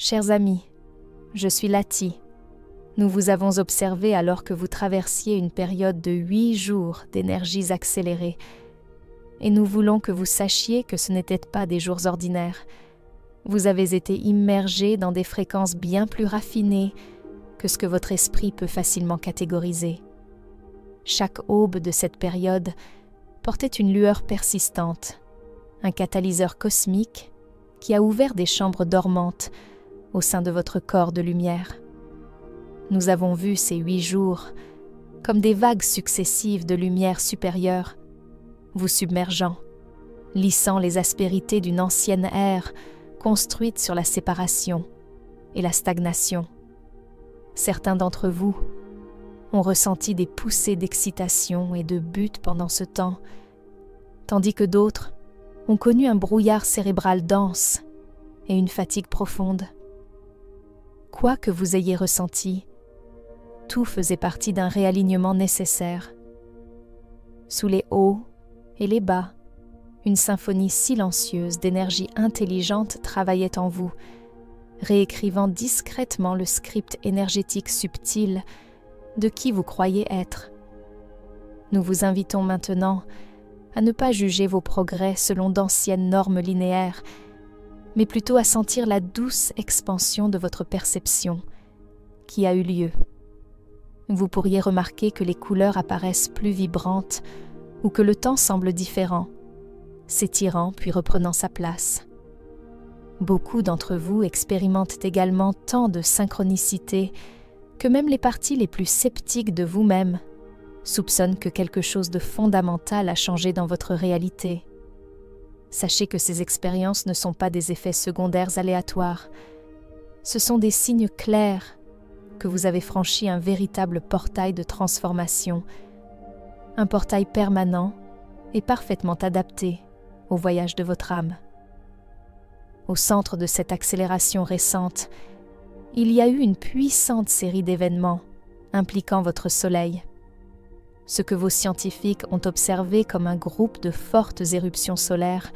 Chers amis, je suis Lati. Nous vous avons observé alors que vous traversiez une période de 8 jours d'énergies accélérées. Et nous voulons que vous sachiez que ce n'étaient pas des jours ordinaires. Vous avez été immergés dans des fréquences bien plus raffinées que ce que votre esprit peut facilement catégoriser. Chaque aube de cette période portait une lueur persistante, un catalyseur cosmique qui a ouvert des chambres dormantes au sein de votre corps de lumière. Nous avons vu ces 8 jours comme des vagues successives de lumière supérieure, vous submergeant, lissant les aspérités d'une ancienne ère construite sur la séparation et la stagnation. Certains d'entre vous ont ressenti des poussées d'excitation et de but pendant ce temps, tandis que d'autres ont connu un brouillard cérébral dense et une fatigue profonde. Quoi que vous ayez ressenti, tout faisait partie d'un réalignement nécessaire. Sous les hauts et les bas, une symphonie silencieuse d'énergie intelligente travaillait en vous, réécrivant discrètement le script énergétique subtil de qui vous croyez être. Nous vous invitons maintenant à ne pas juger vos progrès selon d'anciennes normes linéaires, mais plutôt à sentir la douce expansion de votre perception qui a eu lieu. Vous pourriez remarquer que les couleurs apparaissent plus vibrantes ou que le temps semble différent, s'étirant puis reprenant sa place. Beaucoup d'entre vous expérimentent également tant de synchronicité que même les parties les plus sceptiques de vous-même soupçonnent que quelque chose de fondamental a changé dans votre réalité. Sachez que ces expériences ne sont pas des effets secondaires aléatoires. Ce sont des signes clairs que vous avez franchi un véritable portail de transformation, un portail permanent et parfaitement adapté au voyage de votre âme. Au centre de cette accélération récente, il y a eu une puissante série d'événements impliquant votre soleil. Ce que vos scientifiques ont observé comme un groupe de fortes éruptions solaires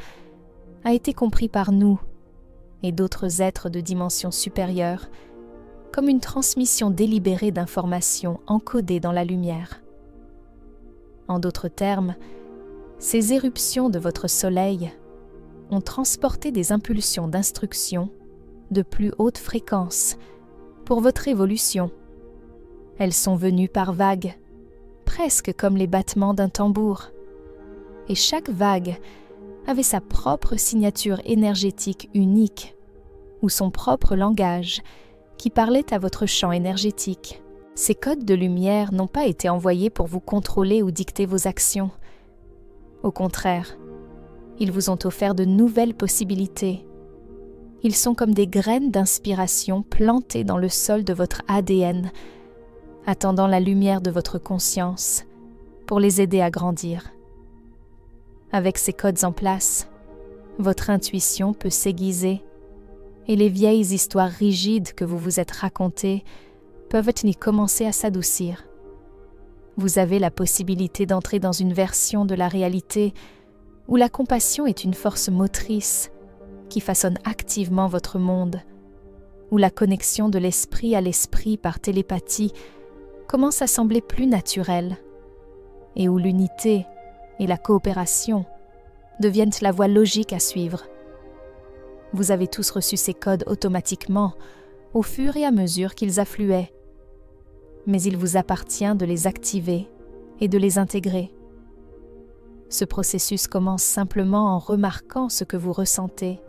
a été compris par nous et d'autres êtres de dimension supérieure comme une transmission délibérée d'informations encodées dans la lumière. En d'autres termes, ces éruptions de votre soleil ont transporté des impulsions d'instruction de plus haute fréquence pour votre évolution. Elles sont venues par vagues, presque comme les battements d'un tambour. Et chaque vague avait sa propre signature énergétique unique ou son propre langage qui parlait à votre champ énergétique. Ces codes de lumière n'ont pas été envoyés pour vous contrôler ou dicter vos actions. Au contraire, ils vous ont offert de nouvelles possibilités. Ils sont comme des graines d'inspiration plantées dans le sol de votre ADN, attendant la lumière de votre conscience pour les aider à grandir. Avec ces codes en place, votre intuition peut s'aiguiser et les vieilles histoires rigides que vous vous êtes racontées peuvent y commencer à s'adoucir. Vous avez la possibilité d'entrer dans une version de la réalité où la compassion est une force motrice qui façonne activement votre monde, où la connexion de l'esprit à l'esprit par télépathie commence à sembler plus naturelle, et où l'unité et la coopération deviennent la voie logique à suivre. Vous avez tous reçu ces codes automatiquement au fur et à mesure qu'ils affluaient, mais il vous appartient de les activer et de les intégrer. Ce processus commence simplement en remarquant ce que vous ressentez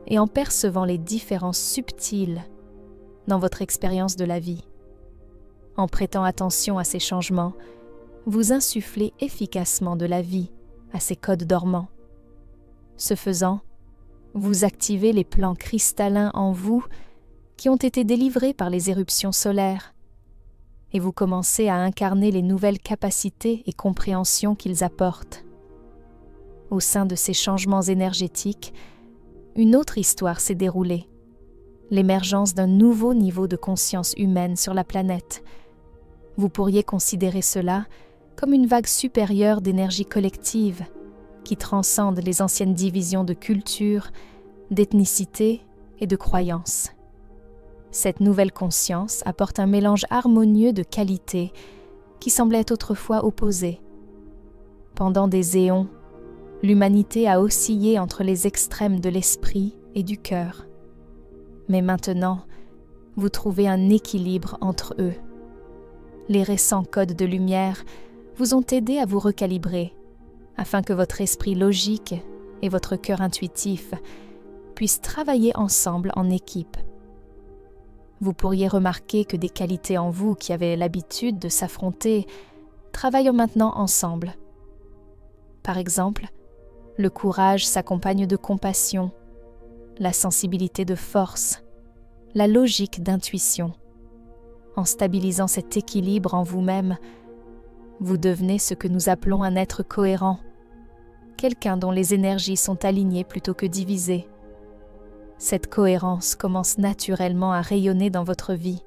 et en percevant les différences subtiles dans votre expérience de la vie. En prêtant attention à ces changements, vous insufflez efficacement de la vie à ces codes dormants. Ce faisant, vous activez les plans cristallins en vous qui ont été délivrés par les éruptions solaires et vous commencez à incarner les nouvelles capacités et compréhensions qu'ils apportent. Au sein de ces changements énergétiques, une autre histoire s'est déroulée, l'émergence d'un nouveau niveau de conscience humaine sur la planète. Vous pourriez considérer cela comme une vague supérieure d'énergie collective qui transcende les anciennes divisions de culture, d'ethnicité et de croyance. Cette nouvelle conscience apporte un mélange harmonieux de qualités qui semblaient autrefois opposées. Pendant des éons, l'humanité a oscillé entre les extrêmes de l'esprit et du cœur. Mais maintenant, vous trouvez un équilibre entre eux. Les récents codes de lumière vous ont aidé à vous recalibrer, afin que votre esprit logique et votre cœur intuitif puissent travailler ensemble en équipe. Vous pourriez remarquer que des qualités en vous qui avaient l'habitude de s'affronter travaillent maintenant ensemble. Par exemple, le courage s'accompagne de compassion, la sensibilité de force, la logique d'intuition. En stabilisant cet équilibre en vous-même, vous devenez ce que nous appelons un être cohérent, quelqu'un dont les énergies sont alignées plutôt que divisées. Cette cohérence commence naturellement à rayonner dans votre vie.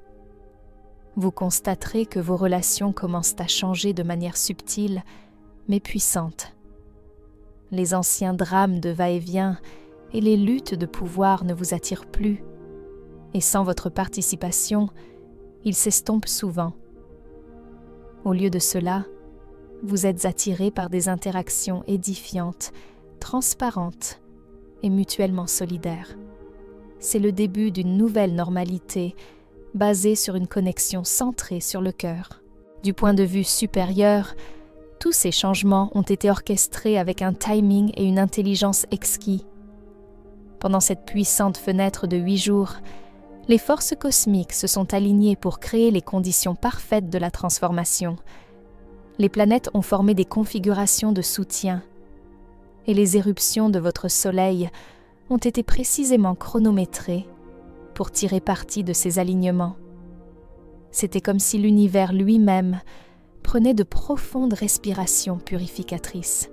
Vous constaterez que vos relations commencent à changer de manière subtile, mais puissante. Les anciens drames de va-et-vient et les luttes de pouvoir ne vous attirent plus, et sans votre participation, ils s'estompent souvent. Au lieu de cela, vous êtes attirés par des interactions édifiantes, transparentes et mutuellement solidaires. C'est le début d'une nouvelle normalité basée sur une connexion centrée sur le cœur. Du point de vue supérieur, tous ces changements ont été orchestrés avec un timing et une intelligence exquis. Pendant cette puissante fenêtre de 8 jours, les forces cosmiques se sont alignées pour créer les conditions parfaites de la transformation. Les planètes ont formé des configurations de soutien, et les éruptions de votre Soleil ont été précisément chronométrées pour tirer parti de ces alignements. C'était comme si l'univers lui-même prenait de profondes respirations purificatrices.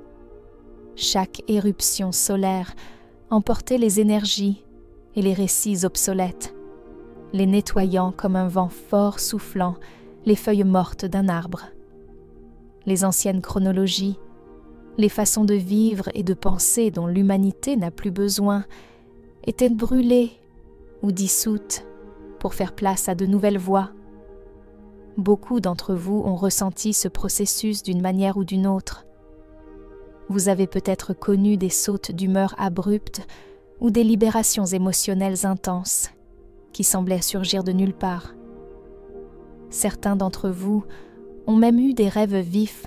Chaque éruption solaire emportait les énergies et les récits obsolètes, les nettoyant comme un vent fort soufflant les feuilles mortes d'un arbre. Les anciennes chronologies, les façons de vivre et de penser dont l'humanité n'a plus besoin, étaient brûlées ou dissoutes pour faire place à de nouvelles voies. Beaucoup d'entre vous ont ressenti ce processus d'une manière ou d'une autre. Vous avez peut-être connu des sautes d'humeur abruptes ou des libérations émotionnelles intenses qui semblaient surgir de nulle part. Certains d'entre vous ont même eu des rêves vifs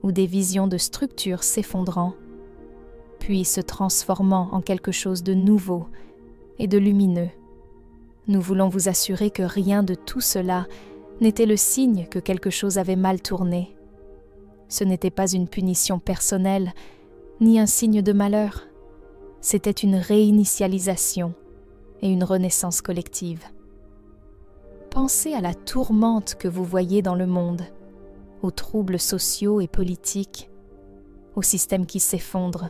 ou des visions de structures s'effondrant, puis se transformant en quelque chose de nouveau et de lumineux. Nous voulons vous assurer que rien de tout cela n'était le signe que quelque chose avait mal tourné. Ce n'était pas une punition personnelle, ni un signe de malheur. C'était une réinitialisation et une renaissance collective. Pensez à la tourmente que vous voyez dans le monde, aux troubles sociaux et politiques, au système qui s'effondre,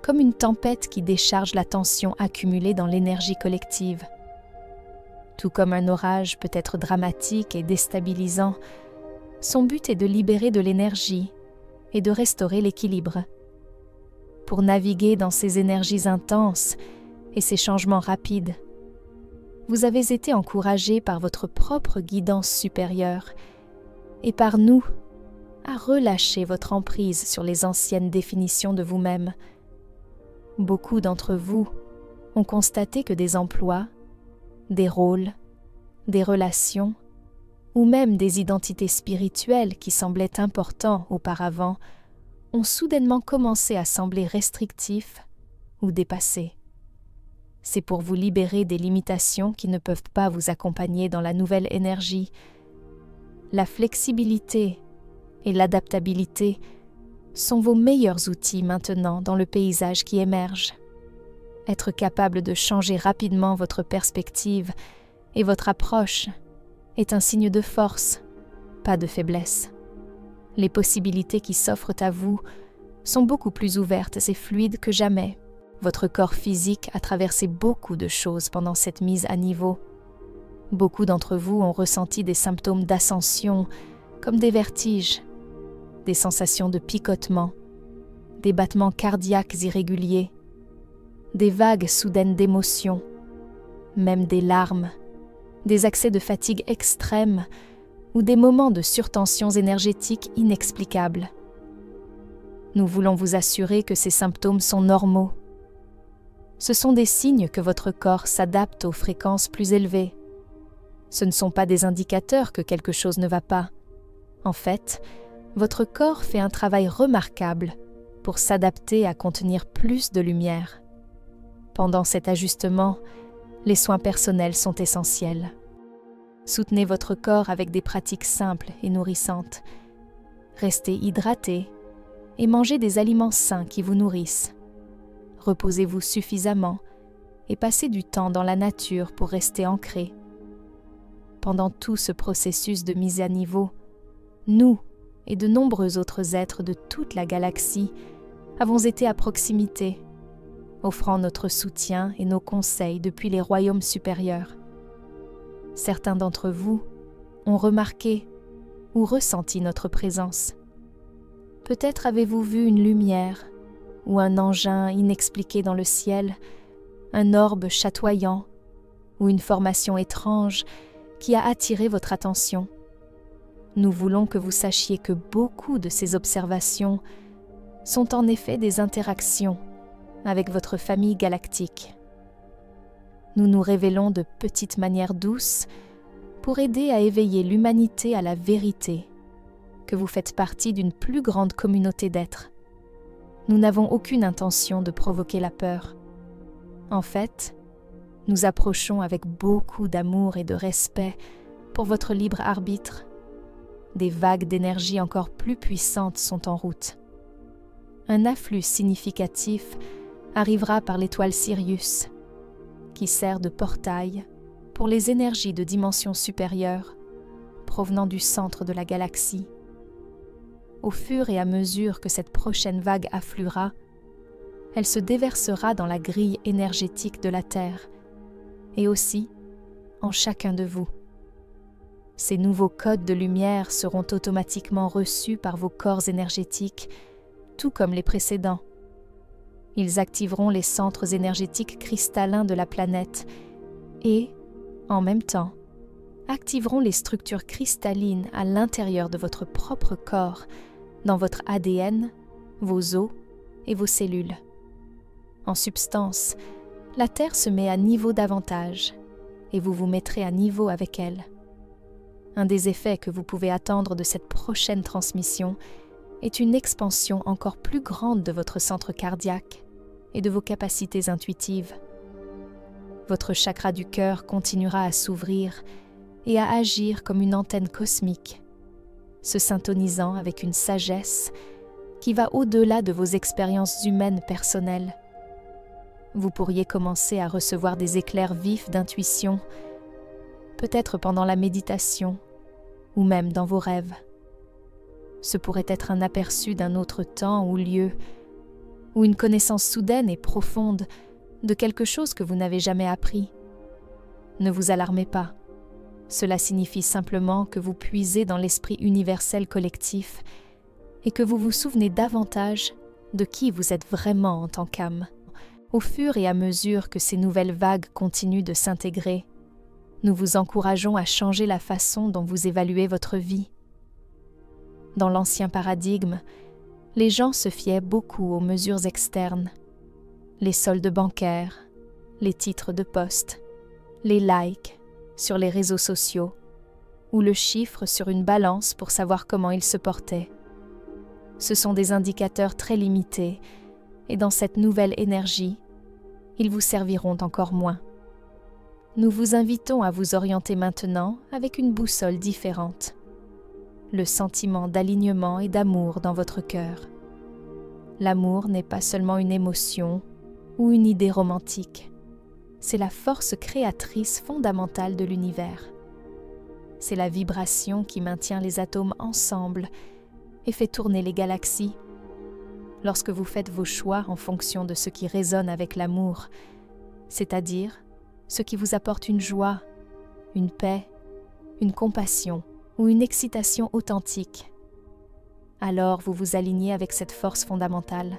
comme une tempête qui décharge la tension accumulée dans l'énergie collective. Tout comme un orage peut être dramatique et déstabilisant, son but est de libérer de l'énergie et de restaurer l'équilibre. Pour naviguer dans ces énergies intenses et ces changements rapides, vous avez été encouragé par votre propre guidance supérieure et par nous à relâcher votre emprise sur les anciennes définitions de vous-même. Beaucoup d'entre vous ont constaté que des emplois, des rôles, des relations ou même des identités spirituelles qui semblaient importants auparavant ont soudainement commencé à sembler restrictifs ou dépassés. C'est pour vous libérer des limitations qui ne peuvent pas vous accompagner dans la nouvelle énergie. La flexibilité et l'adaptabilité sont vos meilleurs outils maintenant dans le paysage qui émerge. Être capable de changer rapidement votre perspective et votre approche est un signe de force, pas de faiblesse. Les possibilités qui s'offrent à vous sont beaucoup plus ouvertes et fluides que jamais. Votre corps physique a traversé beaucoup de choses pendant cette mise à niveau. Beaucoup d'entre vous ont ressenti des symptômes d'ascension, comme des vertiges, des sensations de picotement, des battements cardiaques irréguliers, des vagues soudaines d'émotions même des larmes, des accès de fatigue extrême ou des moments de surtensions énergétiques inexplicables. Nous voulons vous assurer que ces symptômes sont normaux. Ce sont des signes que votre corps s'adapte aux fréquences plus élevées. Ce ne sont pas des indicateurs que quelque chose ne va pas. En fait, votre corps fait un travail remarquable pour s'adapter à contenir plus de lumière. Pendant cet ajustement, les soins personnels sont essentiels. Soutenez votre corps avec des pratiques simples et nourrissantes. Restez hydraté et mangez des aliments sains qui vous nourrissent. Reposez-vous suffisamment et passez du temps dans la nature pour rester ancré. Pendant tout ce processus de mise à niveau, nous et de nombreux autres êtres de toute la galaxie avons été à proximité, offrant notre soutien et nos conseils depuis les royaumes supérieurs. Certains d'entre vous ont remarqué ou ressenti notre présence. Peut-être avez-vous vu une lumière ou un engin inexpliqué dans le ciel, un orbe chatoyant ou une formation étrange qui a attiré votre attention. Nous voulons que vous sachiez que beaucoup de ces observations sont en effet des interactions avec votre famille galactique. Nous nous révélons de petites manières douces pour aider à éveiller l'humanité à la vérité, que vous faites partie d'une plus grande communauté d'êtres. Nous n'avons aucune intention de provoquer la peur. En fait, nous approchons avec beaucoup d'amour et de respect pour votre libre arbitre. Des vagues d'énergie encore plus puissantes sont en route. Un afflux significatif arrivera par l'étoile Sirius, qui sert de portail pour les énergies de dimension supérieure provenant du centre de la galaxie. Au fur et à mesure que cette prochaine vague affluera, elle se déversera dans la grille énergétique de la Terre et aussi en chacun de vous. Ces nouveaux codes de lumière seront automatiquement reçus par vos corps énergétiques, tout comme les précédents. Ils activeront les centres énergétiques cristallins de la planète et, en même temps, activeront les structures cristallines à l'intérieur de votre propre corps, dans votre ADN, vos os et vos cellules. En substance, la Terre se met à niveau davantage et vous vous mettrez à niveau avec elle. Un des effets que vous pouvez attendre de cette prochaine transmission est une expansion encore plus grande de votre centre cardiaque et de vos capacités intuitives. Votre chakra du cœur continuera à s'ouvrir et à agir comme une antenne cosmique, se syntonisant avec une sagesse qui va au-delà de vos expériences humaines personnelles. Vous pourriez commencer à recevoir des éclairs vifs d'intuition, peut-être pendant la méditation ou même dans vos rêves. Ce pourrait être un aperçu d'un autre temps ou lieu, ou une connaissance soudaine et profonde de quelque chose que vous n'avez jamais appris. Ne vous alarmez pas. Cela signifie simplement que vous puisez dans l'esprit universel collectif et que vous vous souvenez davantage de qui vous êtes vraiment en tant qu'âme. Au fur et à mesure que ces nouvelles vagues continuent de s'intégrer, nous vous encourageons à changer la façon dont vous évaluez votre vie. Dans l'ancien paradigme, les gens se fiaient beaucoup aux mesures externes, les soldes bancaires, les titres de poste, les likes sur les réseaux sociaux ou le chiffre sur une balance pour savoir comment ils se portaient. Ce sont des indicateurs très limités et dans cette nouvelle énergie, ils vous serviront encore moins. Nous vous invitons à vous orienter maintenant avec une boussole différente. Le sentiment d'alignement et d'amour dans votre cœur. L'amour n'est pas seulement une émotion ou une idée romantique. C'est la force créatrice fondamentale de l'univers. C'est la vibration qui maintient les atomes ensemble et fait tourner les galaxies. Lorsque vous faites vos choix en fonction de ce qui résonne avec l'amour, c'est-à-dire ce qui vous apporte une joie, une paix, une compassion ou une excitation authentique, alors vous vous alignez avec cette force fondamentale.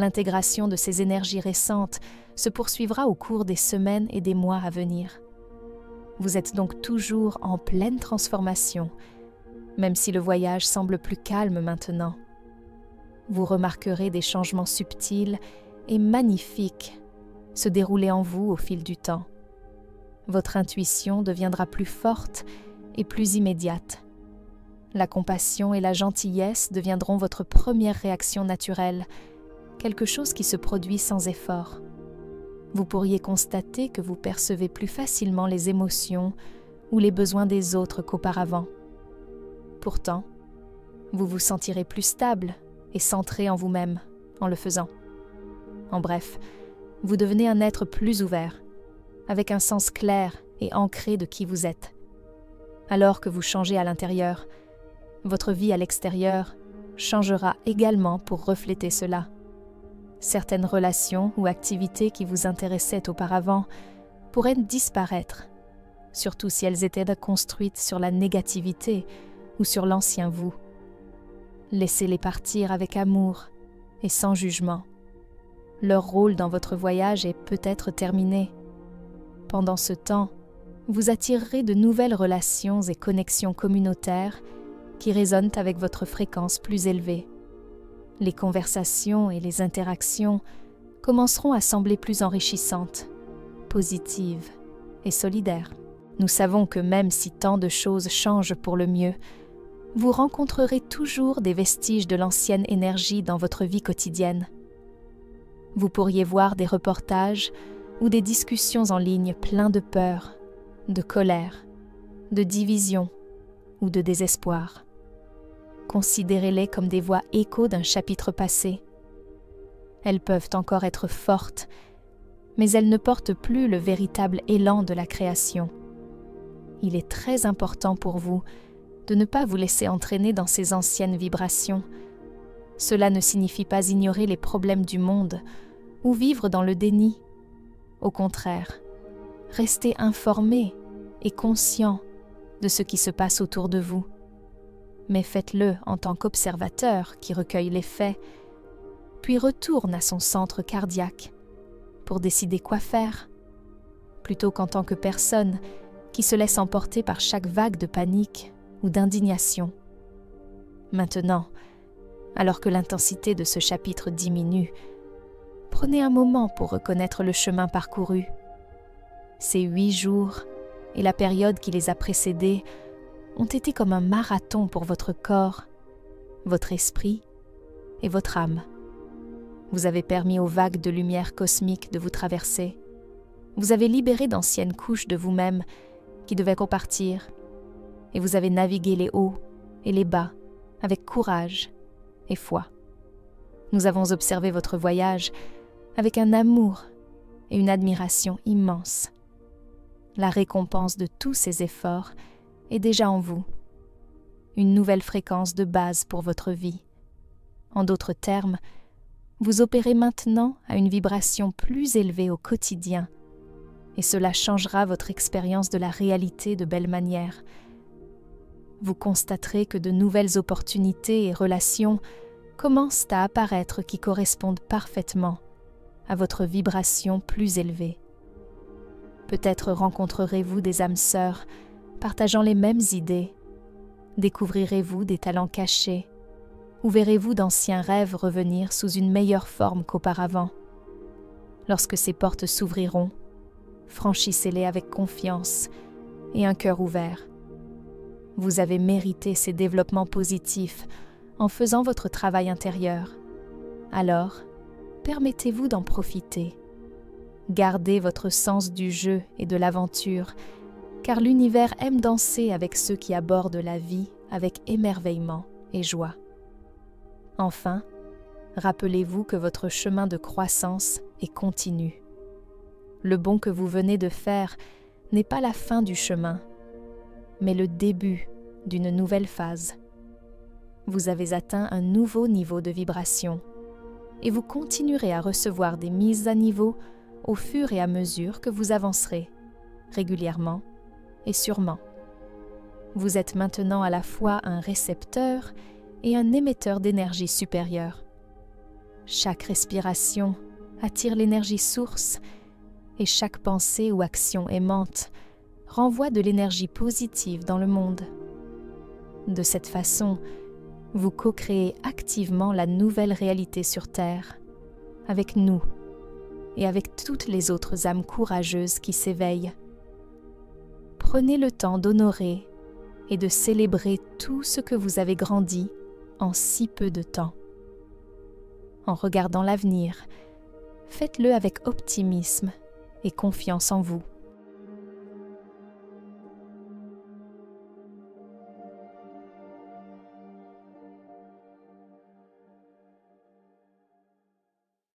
L'intégration de ces énergies récentes se poursuivra au cours des semaines et des mois à venir. Vous êtes donc toujours en pleine transformation, même si le voyage semble plus calme maintenant. Vous remarquerez des changements subtils et magnifiques se dérouler en vous au fil du temps. Votre intuition deviendra plus forte et plus immédiate. La compassion et la gentillesse deviendront votre première réaction naturelle, quelque chose qui se produit sans effort. Vous pourriez constater que vous percevez plus facilement les émotions ou les besoins des autres qu'auparavant. Pourtant, vous vous sentirez plus stable et centré en vous-même en le faisant. En bref, vous devenez un être plus ouvert, avec un sens clair et ancré de qui vous êtes. Alors que vous changez à l'intérieur, votre vie à l'extérieur changera également pour refléter cela. Certaines relations ou activités qui vous intéressaient auparavant pourraient disparaître, surtout si elles étaient construites sur la négativité ou sur l'ancien vous. Laissez-les partir avec amour et sans jugement. Leur rôle dans votre voyage est peut-être terminé. Pendant ce temps, vous attirerez de nouvelles relations et connexions communautaires qui résonnent avec votre fréquence plus élevée. Les conversations et les interactions commenceront à sembler plus enrichissantes, positives et solidaires. Nous savons que même si tant de choses changent pour le mieux, vous rencontrerez toujours des vestiges de l'ancienne énergie dans votre vie quotidienne. Vous pourriez voir des reportages ou des discussions en ligne pleins de peur, de colère, de division ou de désespoir. Considérez-les comme des voix échos d'un chapitre passé. Elles peuvent encore être fortes, mais elles ne portent plus le véritable élan de la création. Il est très important pour vous de ne pas vous laisser entraîner dans ces anciennes vibrations. Cela ne signifie pas ignorer les problèmes du monde ou vivre dans le déni. Au contraire, restez informé et conscient de ce qui se passe autour de vous. Mais faites-le en tant qu'observateur qui recueille les faits, puis retourne à son centre cardiaque pour décider quoi faire, plutôt qu'en tant que personne qui se laisse emporter par chaque vague de panique ou d'indignation. Maintenant, alors que l'intensité de ce chapitre diminue, prenez un moment pour reconnaître le chemin parcouru. Ces 8 jours et la période qui les a précédés ont été comme un marathon pour votre corps, votre esprit et votre âme. Vous avez permis aux vagues de lumière cosmique de vous traverser. Vous avez libéré d'anciennes couches de vous-même qui devaient repartir, et vous avez navigué les hauts et les bas avec courage et foi. Nous avons observé votre voyage avec un amour et une admiration immense. La récompense de tous ces efforts est déjà en vous, une nouvelle fréquence de base pour votre vie. En d'autres termes, vous opérez maintenant à une vibration plus élevée au quotidien, et cela changera votre expérience de la réalité de belle manière. Vous constaterez que de nouvelles opportunités et relations commencent à apparaître qui correspondent parfaitement à votre vibration plus élevée. Peut-être rencontrerez-vous des âmes sœurs partageant les mêmes idées. Découvrirez-vous des talents cachés ou verrez-vous d'anciens rêves revenir sous une meilleure forme qu'auparavant. Lorsque ces portes s'ouvriront, franchissez-les avec confiance et un cœur ouvert. Vous avez mérité ces développements positifs en faisant votre travail intérieur. Alors, permettez-vous d'en profiter. Gardez votre sens du jeu et de l'aventure, car l'univers aime danser avec ceux qui abordent la vie avec émerveillement et joie. Enfin, rappelez-vous que votre chemin de croissance est continu. Le bond que vous venez de faire n'est pas la fin du chemin, mais le début d'une nouvelle phase. Vous avez atteint un nouveau niveau de vibration et vous continuerez à recevoir des mises à niveau au fur et à mesure que vous avancerez, régulièrement et sûrement. Vous êtes maintenant à la fois un récepteur et un émetteur d'énergie supérieure. Chaque respiration attire l'énergie source et chaque pensée ou action aimante renvoie de l'énergie positive dans le monde. De cette façon, vous co-créez activement la nouvelle réalité sur Terre, avec nous et avec toutes les autres âmes courageuses qui s'éveillent. Prenez le temps d'honorer et de célébrer tout ce que vous avez grandi en si peu de temps. En regardant l'avenir, faites-le avec optimisme et confiance en vous.